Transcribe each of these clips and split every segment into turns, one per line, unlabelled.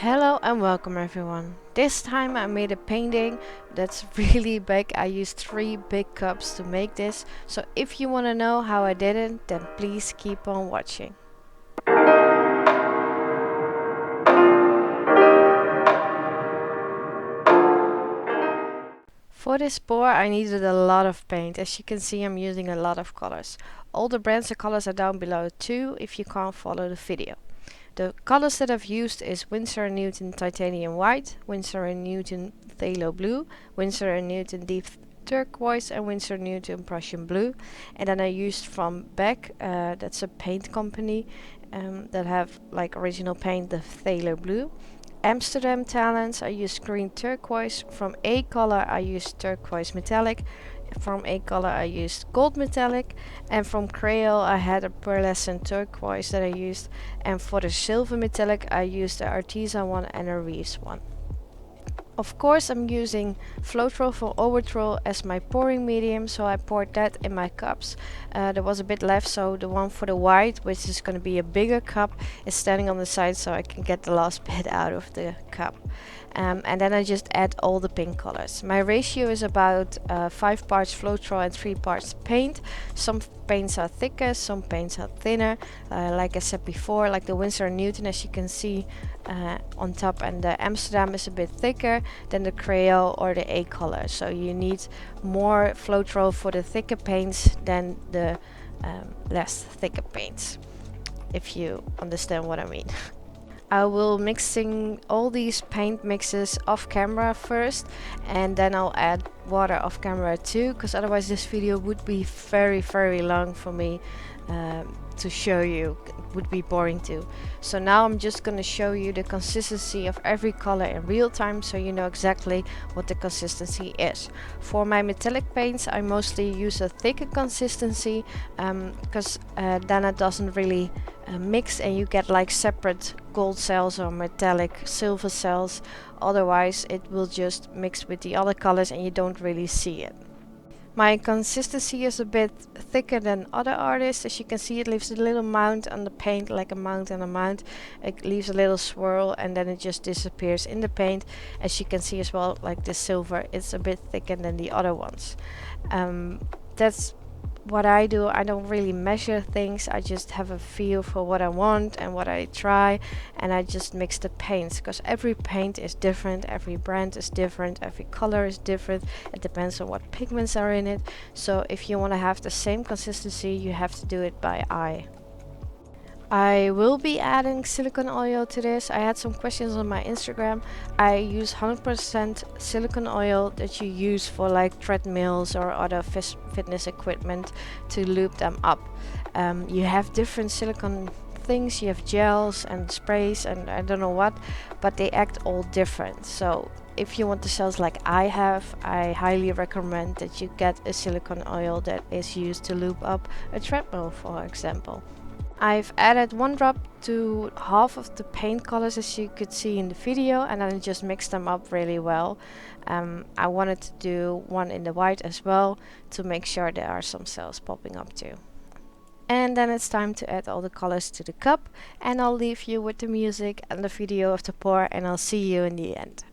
Hello and welcome everyone. This time I made a painting that's really big. I used 3 big cups to make this. So if you want to know how I did it, then please keep on watching. For this pour I needed a lot of paint. As you can see, I'm using a lot of colors. All the brands and colors are down below too if you can't follow the video. The colors that I've used is Winsor&Newton Titanium White, Winsor&Newton Phthalo Blue, Winsor&Newton Deep Turquoise and Winsor&Newton Prussian Blue. And then I used from Beeck, that's a paint company that have like original paint, the Phthalo Blue. Amsterdam talents I used green turquoise. From A color I used turquoise metallic. From A color I used gold metallic, and from Creall I had a pearlescent turquoise that I used, and for the silver metallic I used the Arteza one and a Reeves one. Of course I'm using floetrol for overtrol as my pouring medium, so I poured that in my cups. There was a bit left, so the one for the white, which is going to be a bigger cup, is standing on the side so I can get the last bit out of the cup. And then I just add all the pink colors. My ratio is about 5 parts floetrol and 3 parts paint. Some paints are thicker, some paints are thinner. Like I said before, like the Winsor&Newton, as you can see on top, and the Amsterdam is a bit thicker than the Creall or the A color. So you need more floetrol for the thicker paints than the less thicker paints, if you understand what I mean. I will mixing all these paint mixes off camera first, and then I'll add water off camera too, because otherwise this video would be very long for me to show you. It would be boring too. So now I'm just going to show you the consistency of every color in real time, so you know exactly what the consistency is. For my metallic paints I mostly use a thicker consistency, because then it doesn't really mix and you get like separate gold cells or metallic silver cells. Otherwise it will just mix with the other colors and you don't really see it. My consistency is a bit thicker than other artists. As you can see, it leaves a little mound on the paint, like a mound and a mound. It leaves a little swirl and then it just disappears in the paint. As you can see as well, like the silver, it's a bit thicker than the other ones. That's what I do. I don't really measure things. I just have a feel for what I want and what I try, and I just mix the paints, because every paint is different, every brand is different, every color is different. It depends on what pigments are in it. So if you want to have the same consistency, you have to do it by eye. I will be adding silicone oil to this. I had some questions on my Instagram. I use 100% silicone oil that you use for like treadmills or other fitness equipment to lube them up. You have different silicone things. You have gels and sprays and I don't know what, but they act all different. So if you want the cells like I have, I highly recommend that you get a silicone oil that is used to lube up a treadmill, for example. I've added 1 drop to half of the paint colors, as you could see in the video, and then just mix them up really well. I wanted to do 1 in the white as well to make sure there are some cells popping up too. And then it's time to add all the colors to the cup, and I'll leave you with the music and the video of the pour, and I'll see you in the end.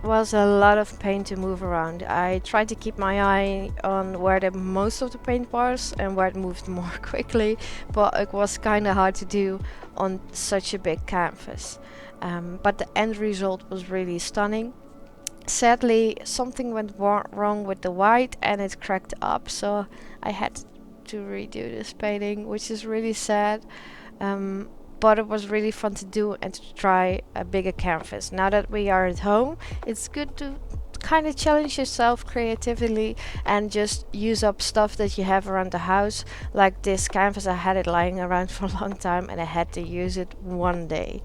was a lot of paint to move around. I tried to keep my eye on where the most of the paint was and where it moved more quickly, but it was kind of hard to do on such a big canvas. But the end result was really stunning. Sadly, something went wrong with the white and it cracked up, so I had to redo this painting, which is really sad. But it was really fun to do and to try a bigger canvas. Now that we are at home, it's good to kind of challenge yourself creatively and just use up stuff that you have around the house. Like this canvas, I had it lying around for a long time and I had to use it one day.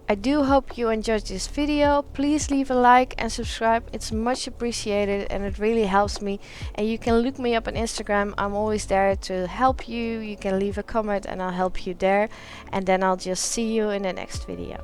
I do hope you enjoyed this video. Please leave a like and subscribe. It's much appreciated and it really helps me. And you can look me up on Instagram. I'm always there to help you. You can leave a comment and I'll help you there. And then I'll just see you in the next video.